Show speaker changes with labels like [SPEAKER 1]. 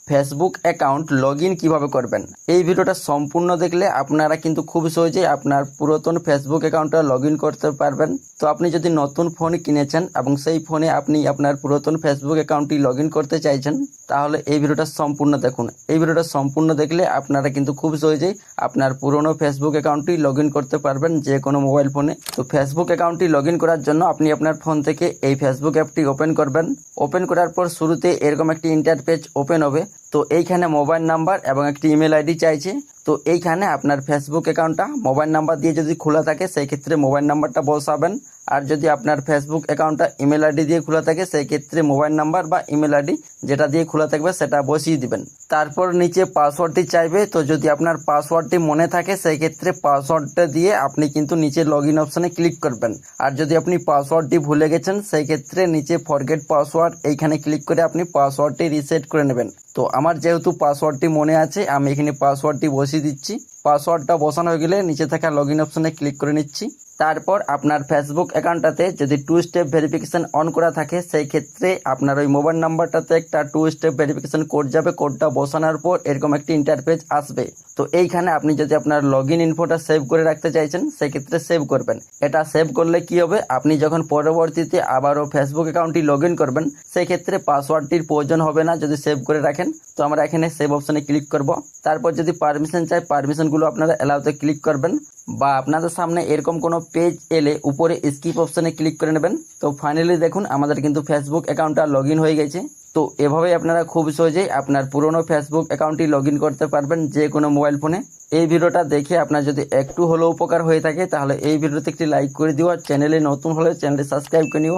[SPEAKER 1] Facebook account log in কীভাবে করবেন। এই ভিডিওটা সম্পূর্ণ দেখলে আপনারা কিন্তু খুব সহজেই আপনার পুরাতন ফেসবুক অ্যাকাউন্টটা লগ ইন করতে পারবেন। তো আপনি যদি নতুন ফোন কিনেছেন এবং সেই ফোনে আপনি আপনার পুরাতন ফেসবুক অ্যাকাউন্টটি লগ ইন করতে চাইছেন, তাহলে এই ভিডিওটা সম্পূর্ণ দেখুন। এই ভিডিওটা সম্পূর্ণ দেখলে আপনারা কিন্তু খুব সহজেই আপনার পুরনো ফেসবুক অ্যাকাউন্টটি লগ ইন করতে পারবেন যে কোনো মোবাইল ফোনে। তো ফেসবুক অ্যাকাউন্টটি লগ ইন করার জন্য আপনি আপনার ফোন থেকে এই ফেসবুক অ্যাপটি ওপেন করবেন। ওপেন করার পর শুরুতে এরকম একটি ইন্টারপেজ ওপেন হবে। তো এইখানে মোবাইল নাম্বার এবং একটি ইমেল আইডি চাইছে। তো এইখানে আপনার ফেসবুক অ্যাকাউন্টটা মোবাইল নাম্বার দিয়ে যদি খোলা থাকে সেই ক্ষেত্রে মোবাইল নাম্বারটা বসাবেন, আর যদি আপনার ফেসবুক অ্যাকাউন্টটা ইমেল আইডি দিয়ে খোলা থাকে সেই ক্ষেত্রে মোবাইল নাম্বার বা ইমেল আইডি যেটা দিয়ে খোলা থাকবে সেটা বসিয়ে দিবেন। তারপর নিচে পাসওয়ার্ডটি চাইবে। তো যদি আপনার পাসওয়ার্ডটি মনে থাকে সেই ক্ষেত্রে পাসওয়ার্ডটা দিয়ে আপনি কিন্তু নিচে লগ ইন অপশানে ক্লিক করবেন। আর যদি আপনি পাসওয়ার্ডটি ভুলে গেছেন সেই ক্ষেত্রে নিচে ফরগেট পাসওয়ার্ড এইখানে ক্লিক করে আপনি পাসওয়ার্ডটি রিসেট করে নেবেন। তো আমার যেহেতু পাসওয়ার্ডটি মনে আছে আমি এখানে পাসওয়ার্ডটি বসিয়ে দিচ্ছি। পাসওয়ার্ডটা বসানো হয়ে গেলে নিচে থাকা লগ ইন অপশানে ক্লিক করে নিচ্ছি। তারপর আপনার ফেসবুক অ্যাকাউন্টটাতে যদি 2 স্টেপ ভেরিফিকেশন অন করা থাকে সেই ক্ষেত্রে আপনার ওই মোবাইল নাম্বারটাতে একটা 2 স্টেপ ভেরিফিকেশন কোড যাবে। কোডটা বসানোর পর এরকম একটি ইন্টারফেস আসবে। তো এইখানে আপনি যদি আপনার লগ ইন ইনফোটা সেভ করে রাখতে চাইছেন সেই ক্ষেত্রে সেভ করবেন। এটা সেভ করলে কি হবে, আপনি যখন পরবর্তীতে আবারও ফেসবুক অ্যাকাউন্টটি লগ ইন করবেন সেই ক্ষেত্রে পাসওয়ার্ডটির প্রয়োজন হবে না যদি সেভ করে রাখেন। তো আমরা এখানে সেভ অপশানে ক্লিক করব। তারপর যদি পারমিশন চাই পারমিশনগুলো আপনারা অ্যালাউতে ক্লিক করবেন, বা আপনাদের সামনে এরকম কোনো পেজ এলে উপরে স্কিপ অপশানে ক্লিক করে নেবেন। তো ফাইনালি দেখুন আমাদের কিন্তু ফেসবুক অ্যাকাউন্টটা লগ ইন হয়ে গেছে। তো এভাবেই আপনারা খুব সহজেই আপনার পুরনো ফেসবুক অ্যাকাউন্টটি লগ ইন করতে পারবেন যে কোনো মোবাইল ফোনে। এই ভিডিওটা দেখে আপনার যদি একটু হলেও উপকার হয়ে থাকে তাহলে এই ভিডিওতে একটি লাইক করে দিও, আর চ্যানেলে নতুন হলে চ্যানেলটি সাবস্ক্রাইব করে নিও।